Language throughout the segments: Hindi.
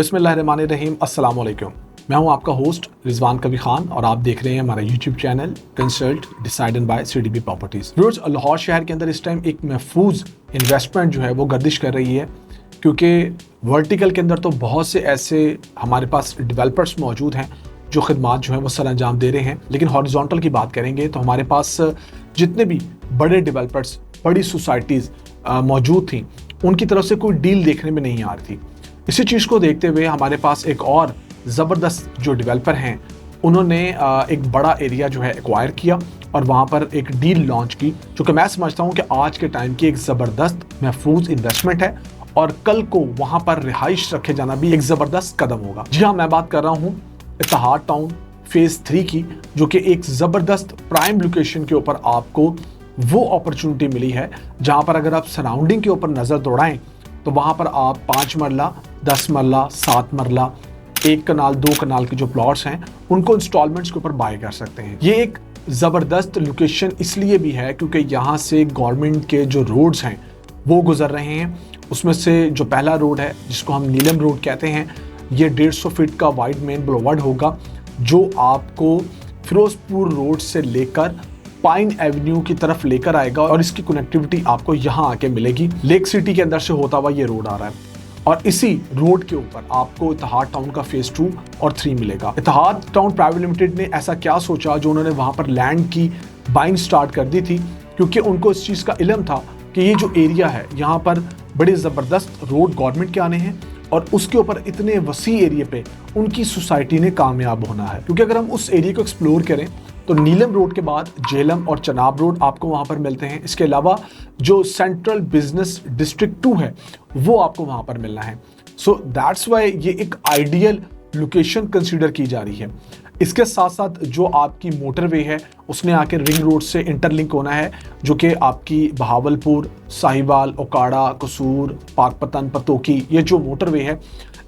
बिस्मिल्लाहिर्रहमानिर्रहीम, अस्सलाम वालेकुम। मैं हूं आपका होस्ट रिजवान कबीर खान और आप देख रहे हैं हमारा YouTube channel consult decide and buy CDB properties. रोज लाहौर शहर के अंदर इस टाइम एक महफूज इन्वेस्टमेंट जो है वो गर्दिश कर रही है, क्योंकि वर्टिकल के अंदर तो बहुत से ऐसे हमारे पास डेवलपर्स मौजूद हैं जो खिदमात जो है वो सर अंजाम दे रहे हैं, लेकिन हॉरिजॉन्टल की बात करेंगे तो हमारे पास जितने भी बड़े डेवलपर्स, बड़ी सोसाइटीज़ मौजूद थी, उनकी तरफ से कोई डील देखने में नहीं आ रही थी। इसी चीज़ को देखते हुए हमारे पास एक और ज़बरदस्त जो डेवलपर हैं, उन्होंने एक बड़ा एरिया जो है एक्वायर किया और वहाँ पर एक डील लॉन्च की, जो कि मैं समझता हूँ कि आज के टाइम की एक ज़बरदस्त महफूज इन्वेस्टमेंट है और कल को वहाँ पर रिहाइश रखे जाना भी एक ज़बरदस्त कदम होगा। जी हाँ, मैं बात कर रहा हूँ इत्तेहाद टाउन फेज़ 3 की, जो कि एक ज़बरदस्त प्राइम लोकेशन के ऊपर आपको वो अपॉर्चुनिटी मिली है जहाँ पर अगर आप सराउंडिंग के ऊपर नज़र दौड़ाएं तो वहाँ पर आप 5 मरला, 10 मरला, 7 मरला, 1 कनाल, 2 कनाल के जो प्लॉट्स हैं उनको इंस्टॉलमेंट्स के ऊपर बाय कर सकते हैं। ये एक ज़बरदस्त लोकेशन इसलिए भी है क्योंकि यहाँ से गवर्नमेंट के जो रोड्स हैं वो गुजर रहे हैं। उसमें से जो पहला रोड है जिसको हम नीलम रोड कहते हैं, ये 150 फीट का वाइड मेन बुलेवार्ड होगा जो आपको फिरोजपुर रोड से लेकर पाइन एवेन्यू की तरफ लेकर आएगा और इसकी कनेक्टिविटी आपको यहाँ आके मिलेगी। लेक सिटी के अंदर से होता हुआ ये रोड आ रहा है और इसी रोड के ऊपर आपको इत्तेहाद टाउन का फेज़ 2 और 3 मिलेगा। इत्तेहाद टाउन प्राइवेट लिमिटेड ने ऐसा क्या सोचा जो उन्होंने वहाँ पर लैंड की बाइंग स्टार्ट कर दी थी, क्योंकि उनको इस चीज़ का इल्म था कि ये जो एरिया है यहाँ पर बड़े ज़बरदस्त रोड गवर्नमेंट के आने हैं और उसके ऊपर इतने वसी एरिया पे उनकी सोसाइटी ने कामयाब होना है। क्योंकि अगर हम उस एरिया को एक्सप्लोर करें तो नीलम रोड के बाद जेलम और चनाब रोड आपको वहाँ पर मिलते हैं। इसके अलावा जो सेंट्रल बिजनेस डिस्ट्रिक्ट 2 है वो आपको वहाँ पर मिलना है। सो दैट्स वाई ये एक आइडियल लोकेशन कंसीडर की जा रही है। इसके साथ साथ जो आपकी मोटरवे है उसने आके रिंग रोड से इंटरलिंक होना है, जो कि आपकी बहावलपुर, साहिवाल, ओकाड़ा, कसूर, पाकपतन, पतोकी, ये जो मोटरवे है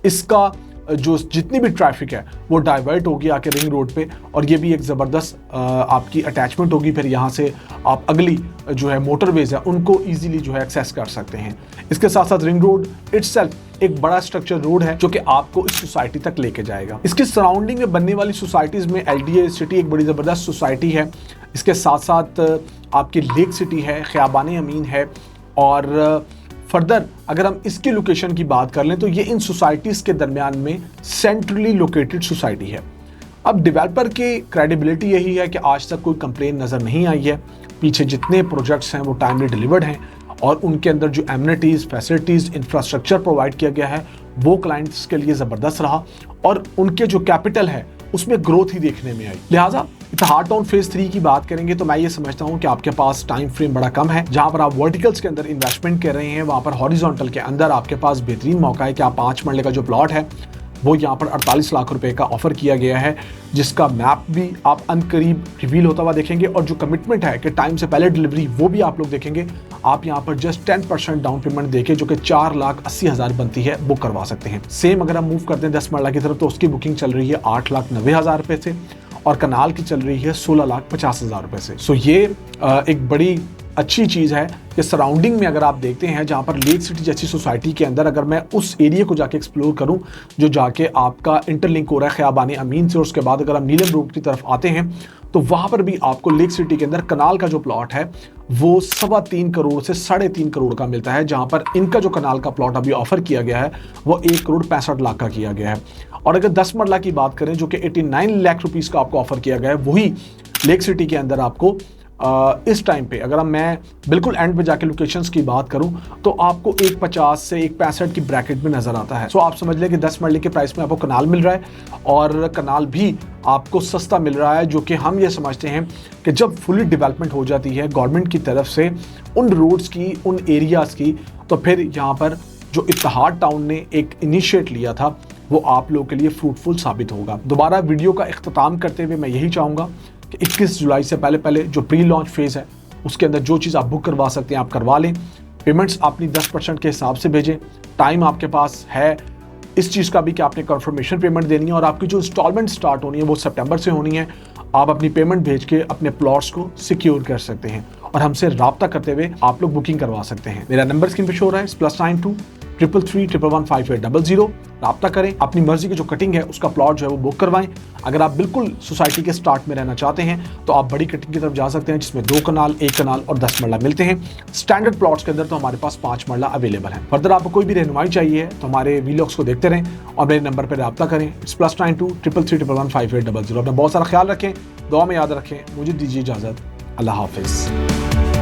इसका जो जितनी भी ट्रैफिक है वो डाइवर्ट होगी आके रिंग रोड पे और ये भी एक ज़बरदस्त आपकी अटैचमेंट होगी। फिर यहाँ से आप अगली जो है मोटरवेज है उनको इजीली जो है एक्सेस कर सकते हैं। इसके साथ साथ रिंग रोड इटसेल्फ एक बड़ा स्ट्रक्चर रोड है जो कि आपको इस सोसाइटी तक लेके जाएगा। इसकी सराउंडिंग में बनने वाली सोसाइटीज़ में LDA सिटी एक बड़ी ज़बरदस्त सोसाइटी है। इसके साथ साथ आपकी लेक सिटी है, ख़ियाबान अमीन है और फर्दर अगर हम इसकी लोकेशन की बात कर लें तो ये इन सोसाइटीज़ के दरमियान में सेंट्रली लोकेटेड सोसाइटी है। अब डेवलपर की क्रेडिबिलिटी यही है कि आज तक कोई कंप्लेन नज़र नहीं आई है। पीछे जितने प्रोजेक्ट्स हैं वो टाइमली डिलीवर्ड हैं और उनके अंदर जो एमिनिटीज़, फैसिलिटीज़, इंफ्रास्ट्रक्चर प्रोवाइड किया गया है वो क्लाइंट्स के लिए ज़बरदस्त रहा और उनके जो कैपिटल है उसमें ग्रोथ ही देखने में आई। लिहाजा इत्तेहाद टाउन फेज़ 3 की बात करेंगे तो मैं ये समझता हूँ कि आपके पास टाइम फ्रेम बड़ा कम है। जहाँ पर आप वर्टिकल्स के अंदर इन्वेस्टमेंट कर रहे हैं वहाँ पर हॉरिजॉन्टल के अंदर आपके पास बेहतरीन मौका है कि आप 5 मरले का जो प्लॉट है वो यहाँ पर 48 लाख रुपए का ऑफर किया गया है, जिसका मैप भी आप अनकरीब रिवील होता हुआ देखेंगे और जो कमिटमेंट है कि टाइम से पहले डिलीवरी वो भी आप लोग देखेंगे। आप यहाँ पर जस्ट 10% डाउन पेमेंट देके जो कि 4,80,000 बनती है बुक करवा सकते हैं। सेम अगर हम मूव करते हैं 10 मरला की तरफ तो उसकी बुकिंग चल रही है 8,90,000 रुपये से और कनाल की चल रही है 16,50,000 रुपये से। सो ये एक बड़ी अच्छी चीज़ है कि सराउंडिंग में अगर आप देखते हैं जहाँ पर लेक सिटी जैसी सोसाइटी के अंदर अगर मैं उस एरिया को जाके एक्सप्लोर करूँ जो जाके आपका इंटरलिंक हो रहा है ख़ियाबान अमीन से, और उसके बाद अगर हम नीलम रोड की तरफ आते हैं तो वहाँ पर भी आपको लेक सिटी के अंदर कनाल का जो प्लॉट है वो 3.25 करोड़ से 3.5 करोड़ का मिलता है, जहाँ पर इनका जो कनाल का प्लॉट अभी ऑफर किया गया है वो 1,65,00,000 का किया गया है। और अगर 10 मरला की बात करें जो कि 89 लाख रुपीज़ का आपको ऑफर किया गया है, वही लेक सिटी के अंदर आपको इस टाइम पे अगर मैं बिल्कुल एंड पे जाके लोकेशंस की बात करूं तो आपको 1,50 से 1,65 की ब्रैकेट में नज़र आता है। सो आप समझ लें कि 10 मरले के प्राइस में आपको कनाल मिल रहा है और कनाल भी आपको सस्ता मिल रहा है, जो कि हम ये समझते हैं कि जब फुली डेवलपमेंट हो जाती है गवर्नमेंट की तरफ से उन रोड्स की, उन एरियाज़ की, तो फिर यहाँ पर जो इत्तेहाद टाउन ने एक इनिशिएट लिया था वो आप लोगों के लिए फ्रूटफुल साबित होगा। दोबारा वीडियो का इख्तिताम करते हुए मैं यही चाहूँगा कि 21 जुलाई से पहले जो प्री लॉन्च फेज़ है उसके अंदर जो चीज़ आप बुक करवा सकते हैं आप करवा लें। पेमेंट्स अपनी 10% के हिसाब से भेजें। टाइम आपके पास है इस चीज़ का भी कि आपने कंफर्मेशन पेमेंट देनी है और आपकी जो इंस्टॉलमेंट स्टार्ट होनी है वो सितंबर से होनी है। आप अपनी पेमेंट भेज के अपने प्लॉट्स को सिक्योर कर सकते हैं और हमसे रब्ता करते हुए आप लोग बुकिंग करवा सकते हैं। मेरा नंबर स्क्रीन पे शो हो रहा है +92 3331158800 राब्ता करें। अपनी मर्जी की जो कटिंग है उसका प्लॉट जो है वो बुक करवाएं। अगर आप बिल्कुल सोसाइटी के स्टार्ट में रहना चाहते हैं तो आप बड़ी कटिंग की तरफ जा सकते हैं, जिसमें 2 कनाल, 1 कनाल और 10 मरला मिलते हैं। स्टैंडर्ड प्लॉट्स के अंदर तो हमारे पास 5 मरला अवेलेबल है। फर्दर आपको कोई भी रहनुमाई चाहिए तो हमारे वीलॉग्स को देखते रहें और मेरे नंबर पर राब्ता करें। इट्स +92 3331158800। अपना बहुत सारा ख्याल रखें, दुआ में याद रखें। मुझे दीजिए इजाजत। अल्लाह हाफिज।